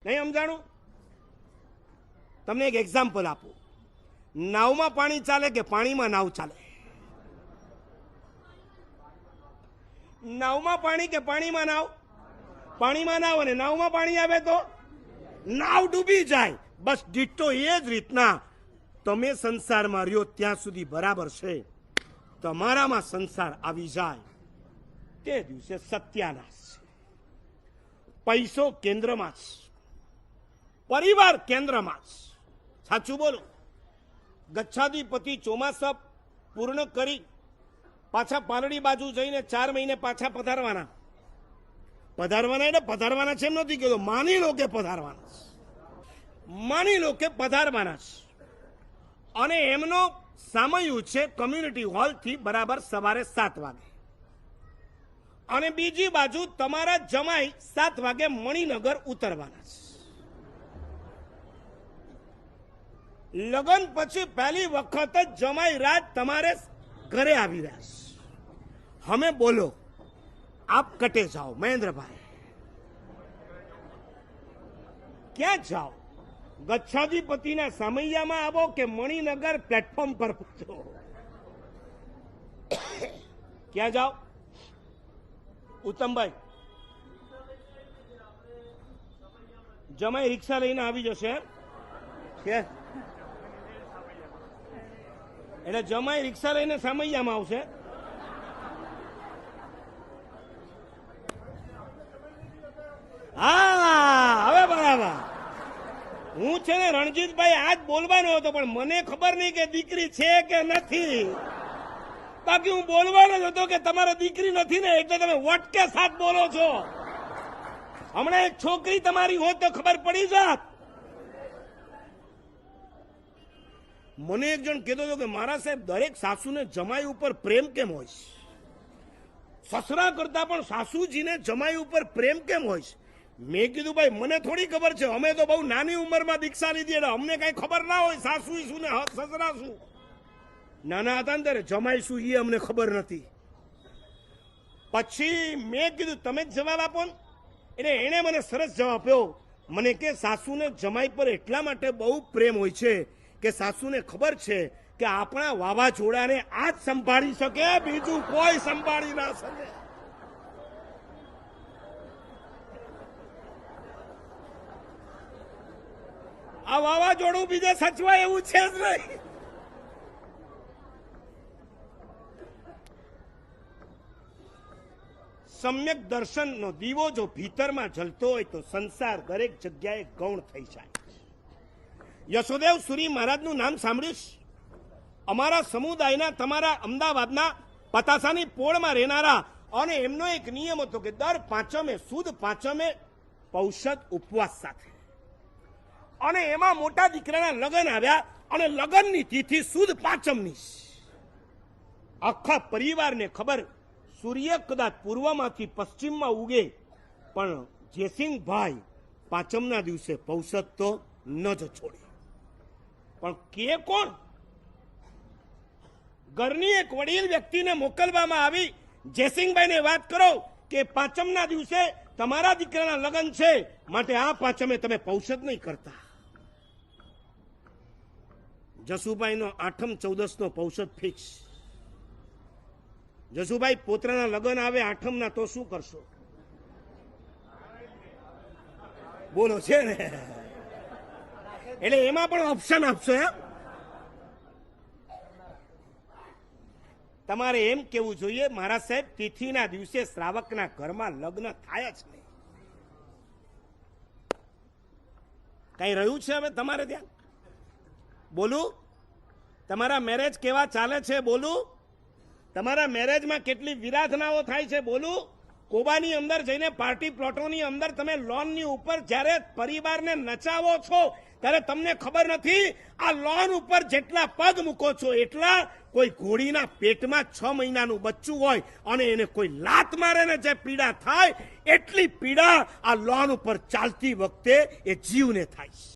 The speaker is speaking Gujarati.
નહીં સમજાણું? તમને એક એક્ઝામ્પલ આપું. નાવમાં પાણી ચાલે કે પાણીમાં નાવ ચાલે? નાવમાં પાણી કે પાણીમાં નાવ? પાણીમાં નાવ. અને નાવમાં પાણી આવે તો નાવ ડૂબી જાય. બસ ડિટ્ટો એ જ રીતના તમે સંસારમાં રહ્યો ત્યાં સુધી બરાબર છે. તમારામાં સંસાર આવી જાય તે દિવસે સત્યાનાશ છે. પૈસો કેન્દ્રમાં જ, પરિવાર કેન્દ્રમાં જ. સાચું બોલો. ગચ્છાધિપતિ ચોમાસા પૂર્ણ કરી પાછા પાલડી બાજુ જઈને 4 મહિને પાછા પધારવાના. પધારવાના એટલે પધારવાના છે એમ નથી કહેતો. માની લો કે પધારવાના છે. માની લો કે પધારવાના છે. અને એમનો સામયું છે કમ્યુનિટી હોલથી બરાબર સવારે 7 વાગે. અને બીજી બાજુ તમારા જમાઈ 7 વાગે મણિનગર ઉતરવાના છે. લગ્ન પછી પહેલી વખત જ જમાઈ રાત તમારે ઘરે આવી રહ્યા છે. હમે બોલો, આપ કટે જાઓ. મહેન્દ્રભાઈ ક્યાં જાઓ? ગચ્છાધિપતિના સામૈયામાં આવો કે મણિનગર પ્લેટફોર્મ પર પહોંચો? ક્યાં જાઓ ઉત્તમભાઈ? જમાઈ રિક્ષા લઈને આવી જશે કે એટલે જમાઈ રિક્ષા લઈને સામૈયામાં આવશે? હા, હવે બરાબર. હું છે ને રણજીતભાઈ આજ બોલવાનો હતો, પણ મને ખબર નહીં કે દીકરી છે કે નથી. બાકી હું બોલવાનો જ હતો કે તમારે દીકરી નથી ને એટલે તમે વટકે સાથ બોલો છો. હમણાં એક છોકરી તમારી હોત તો ખબર પડી જાત. મને એક જણ કહેતો હતો કે મારા સાહેબ દરેક સાસુને જમાઈ ઉપર પ્રેમ કેમ હોય? સસરા કરતા પણ સાસુજીને જમાઈ ઉપર પ્રેમ કેમ હોય? મેં કીધું ભાઈ મને થોડી ખબર છે. અમે તો બહુ નાની ઉંમરમાં દીક્ષા લીધી એટલે અમને કઈ ખબર ના હોય સાસુ શું ને સસરા શું. નાના હતા ને ત્યારે જમાઈ શું એ અમને ખબર નથી. પછી મેં કીધું તમે જ જવાબ આપો ને. એટલે એણે મને સરસ જવાબ આપ્યો. મને કે સાસુને જમાઈ પર એટલા માટે બહુ પ્રેમ હોય છે કે સાસુને ખબર છે કે આપણા વાવાઝોડાને આ જ સંભાળી શકે, બીજું કોઈ સંભાળી ના શકે. આ વાવાઝોડું બીજે સચવાય એવું છે જ નહીં. સમ્યક દર્શનનો દીવો જો ભીતરમાં જલતો હોય તો સંસાર દરેક જગ્યાએ ગૌણ થઈ જાય. યશોદેવ સુરી મહારાજનું નામ સાંભળ્યું? અમારા સમુદાયના તમારા અમદાવાદના પતાસાની પોળમાં રહેનારા. અને એમનો એક નિયમ હતો કે દર પાંચમે સુદ પાંચમે પૌષદ ઉપવાસ સાથે. અને એમાં મોટા દીકરાના લગ્ન આવ્યા અને લગ્નની તિથિ સુદ પાંચમની. આખા પરિવારને ખબર સૂર્ય કદાચ પૂર્વમાંથી પશ્ચિમમાં ઉગે પણ જયસિંહભાઈ પાંચમના દિવસે પૌષદ તો ન જ છોડે. પણ કે કોણ? ઘરની એક વડીલ વ્યક્તિને મોકલવામાં આવી. જયસિંહભાઈને વાત કરો કે પાંચમના દિવસે તમારા દીકરાના લગ્ન છે, માટે આ પાંચમે તમે પૌષદ નહીં કરતા. જસુભાઈનો 8મ 14નો પૌષદ ફિક્સ. જસુભાઈ પોતરાના લગ્ન આવે 8મના તો શું કરશો? બોલો છે ને. એટલે એમાં પણ ઓપ્શન આપશો એમ? તમારે એમ કેવું જોઈએ મારા સાહેબ તિથિના દિવસે શ્રાવકના ઘરમાં લગ્ન થાય જ નહીં. કઈ રહ્યું છે હવે તમારે ત્યાં? બોલું? તમારા મેરેજ કેવા ચાલે છે? બોલું? તમારા મેરેજમાં કેટલી વિરાધનાઓ થાય છે? બોલું? કોબાની અંદર જઈને પાર્ટી પ્લોટોની અંદર તમે લોનની ઉપર જ્યારે પરિવારને નચાવો છો ત્યારે તમને ખબર નથી આ લોન ઉપર જેટલા પગ મૂકો છો એટલા કોઈ ઘોડીના પેટમાં 6 મહિનાનું બચ્ચું હોય અને એને કોઈ લાત મારે ને જે પીડા થાય એટલી પીડા આ લોન ઉપર ચાલતી વખતે એ જીવને થાય.